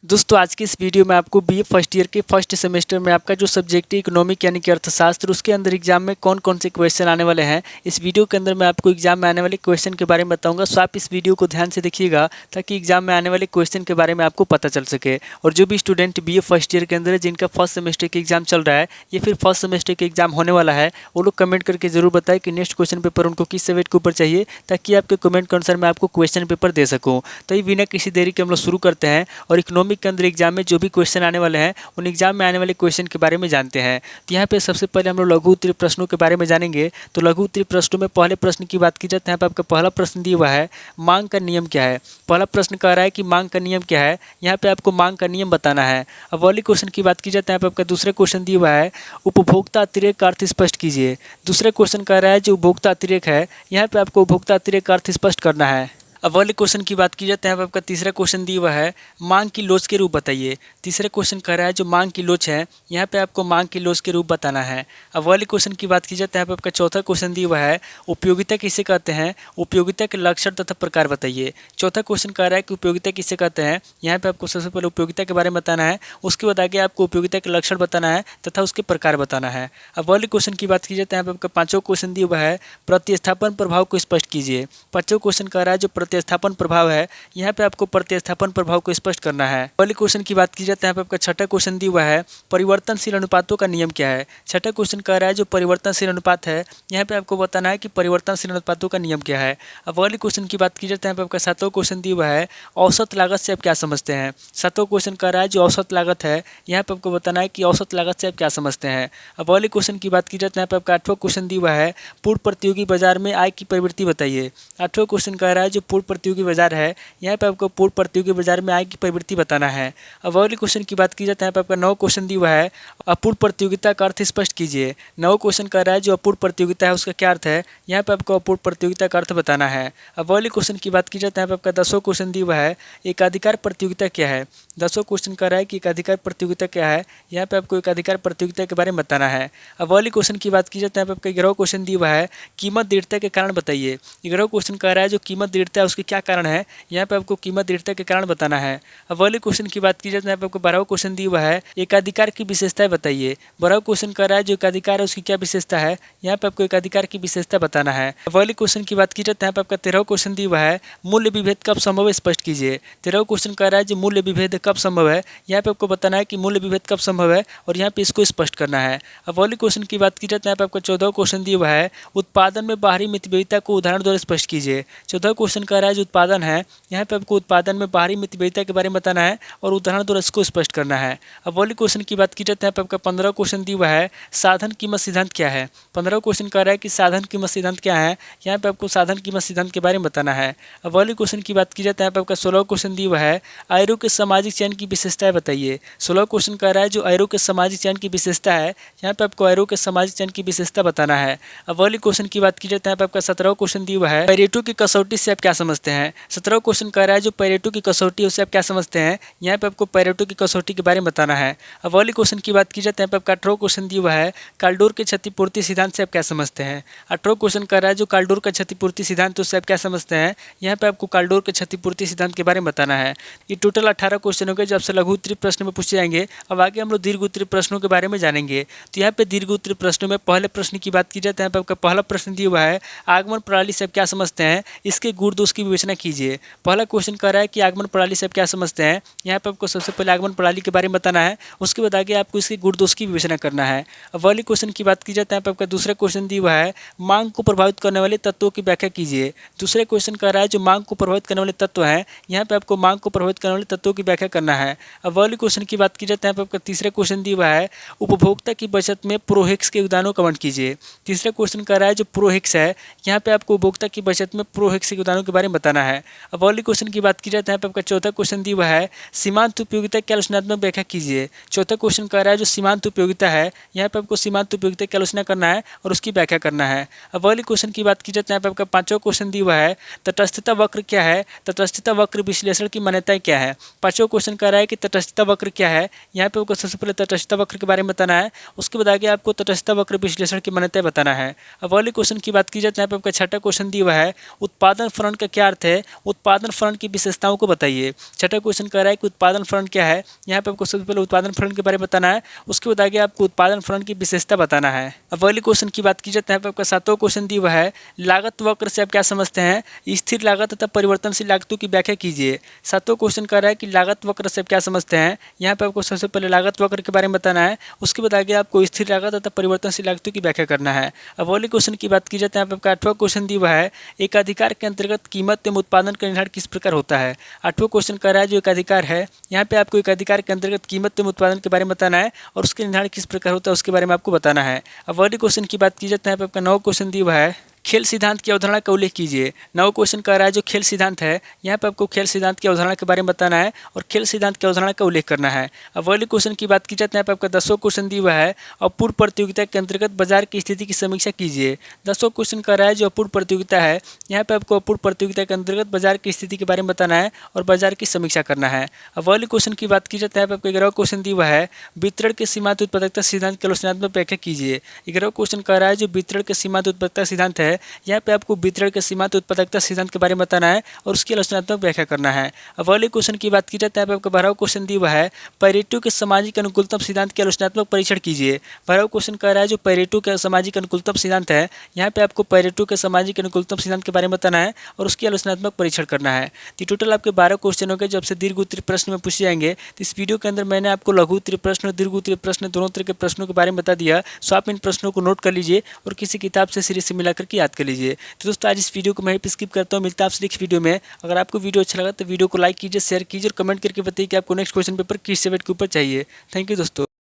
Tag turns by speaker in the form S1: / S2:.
S1: दोस्तों आज की इस वीडियो में आपको बीए फर्स्ट ईयर के फर्स्ट सेमेस्टर में आपका जो सब्जेक्ट है इकोनॉमिक यानी कि अर्थशास्त्र, उसके अंदर एग्जाम में कौन कौन से क्वेश्चन आने वाले हैं, इस वीडियो के अंदर मैं आपको एग्जाम में आने वाले क्वेश्चन के बारे में बताऊंगा। सो आप इस वीडियो को ध्यान से देखिएगा ताकि एग्जाम में आने वाले क्वेश्चन के बारे में आपको पता चल सके। और जो भी स्टूडेंट बीए फर्स्ट ईयर के अंदर है, जिनका फर्स्ट सेमेस्टर के एग्जाम चल रहा है या फिर फर्स्ट सेमेस्टर के एग्जाम होने वाला है, वो लोग कमेंट करके जरूर बताएं कि नेक्स्ट क्वेश्चन पेपर उनको किस सब्जेक्ट के ऊपर चाहिए, ताकि आपके कमेंट के अनुसार मैं आपको क्वेश्चन पेपर दे सकूँ। तो ये बिना किसी देरी के हम लोग शुरू करते हैं और इकोनॉमिक के अंदर एग्जाम में जो भी क्वेश्चन आने वाले हैं उन एग्जाम में आने वाले क्वेश्चन के बारे में जानते हैं। तो यहाँ पे सबसे पहले हम लोग लघु उत्तरीय प्रश्नों के बारे में जानेंगे। तो लघु उत्तरीय प्रश्नों में पहले प्रश्न की बात की जाए तो यहाँ पे आपका पहला प्रश्न दिया हुआ है, मांग का नियम क्या है। पहला प्रश्न कह रहा है कि मांग का नियम क्या है, यहाँ पे आपको मांग का नियम बताना है। अब वाली क्वेश्चन की बात की जाए तो यहाँ पे आपका दूसरा क्वेश्चन दिया हुआ है, उपभोक्ता अतिरेक का अर्थ स्पष्ट कीजिए। दूसरा क्वेश्चन कह रहा है जो उपभोक्ता अतिरेक है, यहाँ पे आपको उपभोक्ता अतिरेक का अर्थ स्पष्ट करना है। अब वाले क्वेश्चन की बात की जाए तो यहाँ पे आपका तीसरा क्वेश्चन दिया हुआ है, मांग की लोच के रूप बताइए। तीसरा क्वेश्चन कह रहा है जो मांग की लोच है, यहाँ पे आपको मांग की लोच के रूप बताना है। अब वाले क्वेश्चन की बात की जाए तो यहाँ पे आपका चौथा क्वेश्चन दिया हुआ है, उपयोगिता किसे कहते हैं, उपयोगिता के लक्षण तथा प्रकार बताइए। चौथा क्वेश्चन कह रहा है कि उपयोगिता किसे कहते हैं, यहाँ पे आपको सबसे पहले उपयोगिता के बारे में बताना है, उसके बाद आगे आपको उपयोगिता के लक्षण बताना है तथा उसके प्रकार बताना है। अब वाले क्वेश्चन की बात की जाए तो यहाँ पे आपका पांचवा क्वेश्चन दिया हुआ है, प्रतिस्थापन प्रभाव को स्पष्ट कीजिए। पांचवा क्वेश्चन कह रहा है जो प्रतिस्थापन प्रभाव है, यहाँ पे आपको प्रतिस्थापन प्रभाव को स्पष्ट करना है। पहले क्वेश्चन की बात की जाए तो यहाँ पे आपका छठा क्वेश्चन दिया हुआ है, परिवर्तनशील अनुपातों का नियम क्या है। छठा क्वेश्चन कह रहा है जो परिवर्तनशील अनुपात है, यहाँ पे आपको बताना है कि परिवर्तनशील अनुपातों का नियम क्या है। अब अगले क्वेश्चन की बात की जाए तो यहाँ पे आपका सातवां क्वेश्चन दिया हुआ है, औसत लागत से आप क्या समझते हैं। सातवां क्वेश्चन कह रहा है जो औसत लागत है, यहाँ पे आपको बताना है कि औसत लागत से आप क्या समझते हैं। अब अगले क्वेश्चन की बात की जाए तो यहाँ पे आपका आठवां क्वेश्चन दिया हुआ है, पूर्व प्रतियोगी बाजार में आय की प्रवृत्ति बताइए। आठवां क्वेश्चन कह रहा है जो पूर्व प्रतियोगी बाजार है, यहाँ पे आपको पूर्व प्रतियोगी बाजार में आय की प्रवृत्ति बताना है। अब अगले क्वेश्चन की बात की जाए तो यहाँ पे आपका नौ क्वेश्चन दिया हुआ है, अपूर्व प्रतियोगिता का अर्थ स्पष्ट कीजिए। नौ क्वेश्चन कह रहा है जो अपूर्व प्रतियोगिता है उसका क्या अर्थ है, यहाँ पे आपको अपूर्व प्रतियोगिता का अर्थ बताना है। अब अगले क्वेश्चन की बात की जाए तो यहाँ पे आपका दसवां क्वेश्चन दिया हुआ है, एकाधिकार प्रतियोगिता क्या है। दसवां क्वेश्चन कह रहा है कि एकाधिकार प्रतियोगिता क्या है, यहाँ पे आपको एकाधिकार प्रतियोगिता के बारे में बताना है। अब अगले क्वेश्चन की बात की जाए तो यहाँ पे आपका 11वां क्वेश्चन दिया हुआ है, कीमत दृढ़ता के कारण बताइए। 11वां क्वेश्चन कह रहा है जो कीमत दृढ़ता है उसके क्या कारण है, यहाँ पे आपको कीमत दृढ़ता के कारण बताना है। अब अगले क्वेश्चन की बात की जाए तो यहाँ पे आपको 12वां क्वेश्चन दिया हुआ है, एकाधिकार की विशेषताएं बताइए। 12वां क्वेश्चन कर रहा है जो एकाधिकार है उसकी क्या विशेषता है, यहाँ पे आपको एकाधिकार की विशेषता बताना है। अब अगले क्वेश्चन की बात की जाए तो यहाँ पे आपका 13वां क्वेश्चन दिया हुआ है, मूल्य विभेद कब संभव है स्पष्ट कीजिए। 13वां क्वेश्चन कर रहा है जो मूल्य विभेद कब संभव है, यहाँ पे आपको बताना है कि मूल्य विभेद कब संभव है और यहाँ पे इसको स्पष्ट करना है। अब अगले क्वेश्चन की बात की जाए तो यहाँ पे आपका 14वां क्वेश्चन दिया हुआ है, उत्पादन में बाहरी मितव्ययिता को उदाहरण द्वारा स्पष्ट कीजिए। 14वां क्वेश्चन कह रहा है जो उत्पादन है, यहाँ पे आपको उत्पादन में बाहरी मितव्ययिता के बारे में बताना है और उदाहरण द्वारा इसको स्पष्ट करना है। अब अगले क्वेश्चन की बात की जाए तो यहाँ पे आपका 15वां क्वेश्चन दिया हुआ है, साधन कीमत सिद्धांत क्या है। 15वां क्वेश्चन कह रहा है कि साधन कीमत सिद्धांत क्या है, यहाँ पे आपको साधन कीमत सिद्धांत के बारे में बताना है। अब अगले क्वेश्चन की बात की जाए तो यहाँ पे आपका 16वां क्वेश्चन दिया हुआ है, आयरों के सामाजिक चयन की विशेषताएं बताइए। 16वां क्वेश्चन कह रहा है जो आयरों के सामाजिक चयन की विशेषता है, यहाँ पे आपको आयरों के सामाजिक चयन की विशेषता बताना है। अब अगले क्वेश्चन की बात की जाए तो यहाँ पे आपका 17वां क्वेश्चन दिया हुआ है, पेरेटो की कसौटी से आप क्या समझते हैं। 17वां क्वेश्चन कह रहा है जो पेरेटो की कसौटी है उससे आप क्या समझते हैं, यहाँ पे आपको पेरेटो की कसौटी के बारे में बताना है। अब अगले क्वेश्चन की बात की जाए तो यहाँ पे आपका 18वां क्वेश्चन दिया हुआ है, काल्डोर के क्षतिपूर्ति सिद्धांत से आप क्या समझते हैं। 18वां क्वेश्चन कह रहा है जो काल्डोर का क्षतिपूर्ति सिद्धांत उससे आप क्या समझते हैं, यहाँ पे आपको काल्डोर के क्षतिपूर्ति सिद्धांत के बारे में बताना है। ये टोटल 18 क्वेश्चन हो गए जो आपसे लघु उत्तरीय प्रश्न में पूछे जाएंगे। अब आगे हम लोग दीर्घ उत्तरीय प्रश्नों के बारे में जानेंगे। तो यहाँ पे दीर्घ उत्तरीय प्रश्नों में पहले प्रश्न की बात की जाए तो यहाँ पे आपका पहला प्रश्न दिया हुआ है, आगमन प्रणाली से आप क्या समझते हैं, इसके गुण दोष की विवेचना कीजिए। पहला क्वेश्चन कह रहा है कि आगमन प्रणाली से आप क्या समझते हैं, यहाँ पे आपको सबसे पहले आगमन प्रणाली के बारे में बताना है, उसके बाद आगे आपको इसके गुण दोष की विवेचना करना है। अब अगले क्वेश्चन की बात की जाए तो यहाँ पे आपका दूसरा क्वेश्चन दिया हुआ है, मांग को प्रभावित करने वाले तत्वों की व्याख्या कीजिए। दूसरे क्वेश्चन कह रहा है जो मांग को प्रभावित करने वाले तत्व हैं, यहाँ पे आपको मांग को प्रभावित करने वाले तत्वों की व्याख्या करना है। अब अगले क्वेश्चन की बात की जाए तो यहाँ पे आपका तीसरा क्वेश्चन दिया हुआ है, उपभोक्ता की बचत में प्रोहेक्स के योगदानों का वर्णन कीजिए। तीसरा क्वेश्चन कह रहा है जो प्रोहेक्स है, यहाँ पे आपको उपभोक्ता की बचत में प्रोहेक्स के योगदानों के बारे में बताना है। अब अगले क्वेश्चन की बात की जाए तो यहाँ पे आपका चौथा क्वेश्चन दिया हुआ है, सीमांत उपयोगिता की आलोचनात्मक व्याख्या कीजिए। चौथा क्वेश्चन कह रहा है जो सीमांत उपयोगिता है, यहाँ पे आपको सीमांत उपयोगिता की आलोचना करना है और उसकी व्याख्या करना है। अब अगले क्वेश्चन की बात की जाए तो यहाँ पे आपका पांचवा क्वेश्चन दिया हुआ है, तटस्थता वक्र क्या है, तटस्थता वक्र विश्लेषण की मान्यताएं क्या है। पांचवा क्वेश्चन क्वेश्चन कह रहा है कि तटस्थता वक्र क्या है। यहाँ पे आपको सबसे पहले तटस्थता वक्र के बारे में बताना है, उसके बाद आगे आपको तटस्थता वक्र विश्लेषण की मान्यता बताना है। अब अगले क्वेश्चन की बात की जाए तो यहाँ पे आपका छठा क्वेश्चन दिया हुआ है, उत्पादन फलन का क्या अर्थ है, उत्पादन फलन की विशेषताओं को बताइए। छठा क्वेश्चन कह रहा है कि उत्पादन फलन क्या है। यहाँ पे आपको सबसे पहले उत्पादन फलन के बारे में बताना है, उसके बाद आगे आपको उत्पादन फलन की विशेषता बताना है। अब अगले क्वेश्चन की बात की जाए तो यहाँ पे आपका सातवां क्वेश्चन दिया हुआ है, लागत वक्र से आप क्या समझते हैं, स्थिर लागत तथा परिवर्तनशील लागतों की व्याख्या कीजिए। सातवां क्वेश्चन कह रहा है कि लागत वक्र से आप क्या समझते हैं। यहाँ पे आपको सबसे पहले लागत वक्र के बारे में बताना है, उसके बाद आगे आपको स्थिर लागत तथा परिवर्तनशील लागतों की व्याख्या करना है। अब अगले क्वेश्चन की बात की जाए तो यहाँ पे आपका आठवां क्वेश्चन दिया हुआ है, एक अधिकार के अंतर्गत कीमत एवं उत्पादन का निर्धारण किस प्रकार होता है। आठवां क्वेश्चन कह रहा है जो एक अधिकार है, यहाँ पे आपको एक अधिकार के अंतर्गत कीमत एवं उत्पादन के बारे में बताना है और उसके निर्धारण किस प्रकार होता है उसके बारे में आपको बताना है। अब अगले क्वेश्चन की बात की जाए तो यहाँ पे आपका नौ क्वेश्चन दिया हुआ है, खेल सिद्धांत की अवधारणा का उल्लेख कीजिए। नौ क्वेश्चन कह रहा है जो खेल सिद्धांत है, यहाँ पे आपको खेल सिद्धांत की अवधारणा के बारे में बताना है और खेल सिद्धांत की अवधारणा का उल्लेख करना है। अब अगले क्वेश्चन की बात की जाए तो यहाँ पे आपका 10वां क्वेश्चन दिया हुआ है, अपूर्ण प्रतियोगिता के अंतर्गत बाजार की स्थिति की समीक्षा कीजिए। 10वां क्वेश्चन कह रहा है जो अपूर्ण प्रतियोगिता है, यहाँ पे आपको अपूर्ण प्रतियोगिता के अंतर्गत बाजार की स्थिति के बारे में बताना है और बाजार की समीक्षा करना है। अब अगले क्वेश्चन की बात की जाए तो यहाँ पे आपको 11वां क्वेश्चन दिया हुआ है, वितरण के सीमांत उत्पादकता सिद्धांत की आलोचनात्मक व्याख्या कीजिए। 11वां क्वेश्चन कह रहा है जो वितरण के सीमांत उत्पादकता सिद्धांत है, यहाँ पे आपको वितरण के सीमांत उत्पादकता सिद्धांत के बारे में बताना है और उसकी आलोचनात्मक व्याख्या करना है। अब अगले क्वेश्चन की बात की जाए तो यहाँ पे आपका 12वां क्वेश्चन दिया हुआ है, पेरेटो के सामाजिक अनुकूलतम सिद्धांत के आलोचनात्मक परीक्षण कीजिए। 12वां क्वेश्चन कह रहा है जो पेरेटो के सामाजिक अनुकूलतम सिद्धांत है, यहाँ पे आपको पेरेटो के सामाजिक अनुकूलतम सिद्धांत के बारे में बताना है और उसकी आलोचनात्मक परीक्षण करना है। तो टोटल आपके 12 क्वेश्चन हो गए जो आपसे दीर्घ उत्तरीय प्रश्न में पूछे जाएंगे। तो इस वीडियो के अंदर मैंने आपको लघु उत्तरीय प्रश्न और दीर्घ उत्तरीय प्रश्न दोनों तरह के प्रश्नों के बारे में बता दिया, सो आप इन प्रश्नों को नोट कर लीजिए और किसी किताब से सीरीज से मिलाकर के याद कर लीजिए। तो दोस्तों आज इस वीडियो को मैं स्किप करता हूँ, मिलता है आपसे नेक्स्ट वीडियो में। अगर आपको वीडियो अच्छा लगा तो वीडियो को लाइक कीजिए, शेयर कीजिए और कमेंट करके बताइए कि आपको नेक्स्ट क्वेश्चन पेपर किस सब्जेक्ट के ऊपर चाहिए। थैंक यू दोस्तों।